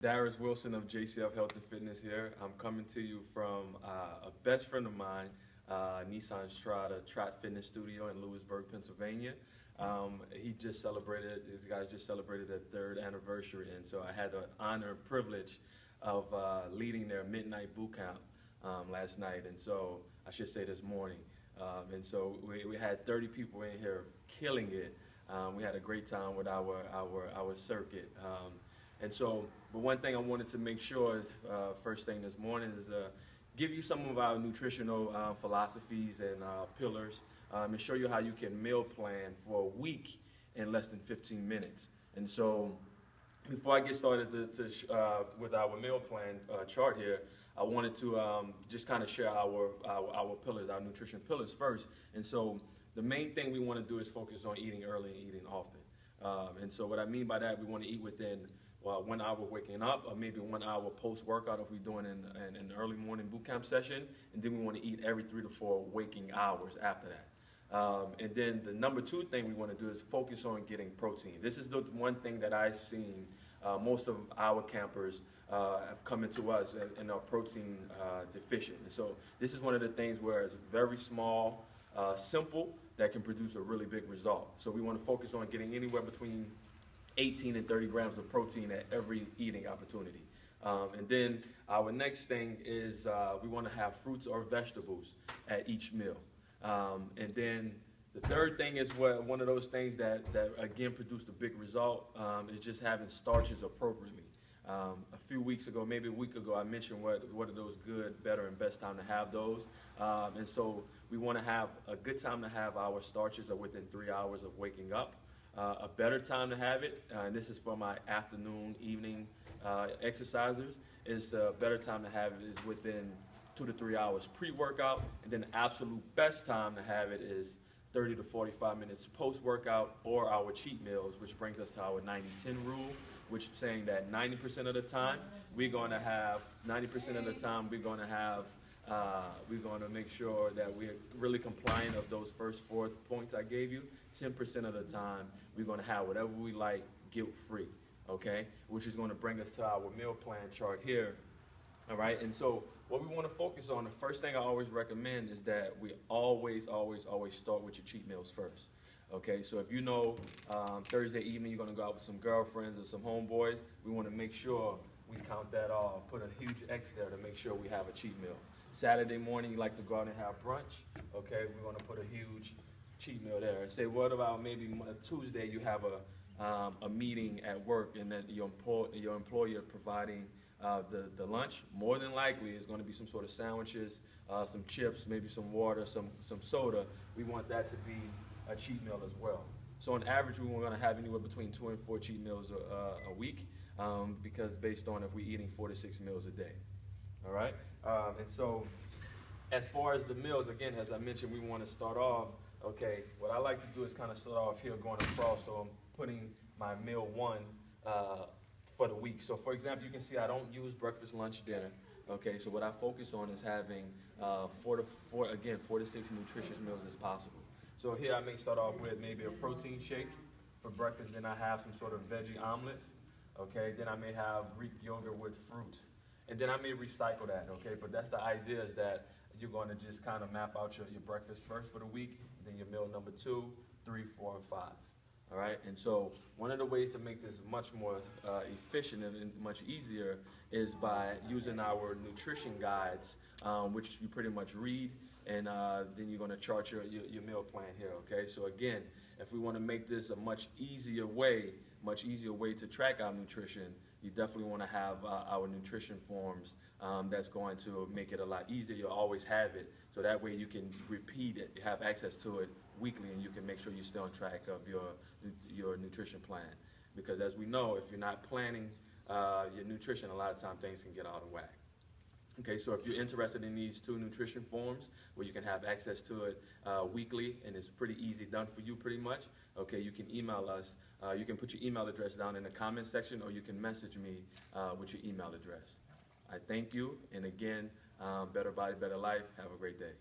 Darius Wilson of JCF Health and Fitness here. I'm coming to you from a best friend of mine, Nissan Strada Track Fitness Studio in Lewisburg, Pennsylvania. These guys just celebrated their third anniversary, and so I had the honor and privilege of leading their midnight boot camp last night, and so I should say this morning. And so we had 30 people in here killing it. We had a great time with our circuit. But one thing I wanted to make sure, first thing this morning, is give you some of our nutritional philosophies and pillars, and show you how you can meal plan for a week in less than 15 minutes. And so, before I get started with our meal plan chart here, I wanted to just kind of share our pillars, our nutrition pillars first. And so, the main thing we want to do is focus on eating early and eating often. And so, what I mean by that, we want to eat within 1 hour waking up, or maybe 1 hour post-workout if we're doing an early morning boot camp session, and then we want to eat every 3 to 4 waking hours after that. And then the number 2 thing we want to do is focus on getting protein. This is the one thing that I've seen most of our campers have come into us and are protein deficient. And so this is one of the things where it's very small, simple, that can produce a really big result. So we want to focus on getting anywhere between 18 and 30 grams of protein at every eating opportunity. And then our next thing is we want to have fruits or vegetables at each meal. And then the third thing is one of those things that again produced a big result is just having starches appropriately. A few weeks ago, maybe a week ago, I mentioned what are those good, better, and best time to have those. And so we want to have a good time to have our starches are within 3 hours of waking up. A better time to have it, and this is for my afternoon, evening exercisers, is a better time to have it is within 2 to 3 hours pre-workout, and then the absolute best time to have it is 30 to 45 minutes post-workout or our cheat meals, which brings us to our 90-10 rule, which is saying that 90% of the time we're going to make sure that we're really compliant of those first 4 points I gave you. 10% of the time we're going to have whatever we like guilt-free, okay? Which is going to bring us to our meal plan chart here, all right? And so what we want to focus on, the first thing I always recommend is that we always start with your cheat meals first. Okay, so if you know Thursday evening you're going to go out with some girlfriends or some homeboys, we want to make sure we count that off, put a huge X there to make sure we have a cheat meal. Saturday morning you like to go out and have brunch, okay, we're going to put a huge cheat meal there. And say, what about maybe Tuesday you have a meeting at work and then your employer providing the lunch? More than likely it's going to be some sort of sandwiches, some chips, maybe some water, some soda. We want that to be a cheat meal as well. So on average we're going to have anywhere between 2 and 4 cheat meals a week, because based on if we're eating 4 to 6 meals a day. All right, and so as far as the meals, again, as I mentioned, we want to start off, okay, what I like to do is kind of start off here going across, so I'm putting my meal 1 for the week. So for example, you can see I don't use breakfast, lunch, dinner, okay, so what I focus on is having 4 to 6 nutritious meals as possible. So here I may start off with maybe a protein shake for breakfast, then I have some sort of veggie omelet, okay, then I may have Greek yogurt with fruit, and then I may recycle that, okay, but that's the idea, is that you're going to just kind of map out your breakfast first for the week, and then your meal number 2, 3, 4, and 5. All right, and so one of the ways to make this much more efficient and much easier is by using our nutrition guides, which you pretty much read, and then you're going to chart your meal plan here, okay? So again, if we want to make this a much easier way to track our nutrition, you definitely want to have our nutrition forms that's going to make it a lot easier. You'll always have it, so that way you can repeat it, have access to it weekly, and you can make sure you stay on track of your nutrition plan. Because as we know, if you're not planning your nutrition, a lot of times things can get out of whack. Okay, so if you're interested in these 2 nutrition forms where you can have access to it weekly, and it's pretty easy done for you pretty much, okay, you can email us. You can put your email address down in the comment section, or you can message me with your email address. I thank you, and again, better body, better life. Have a great day.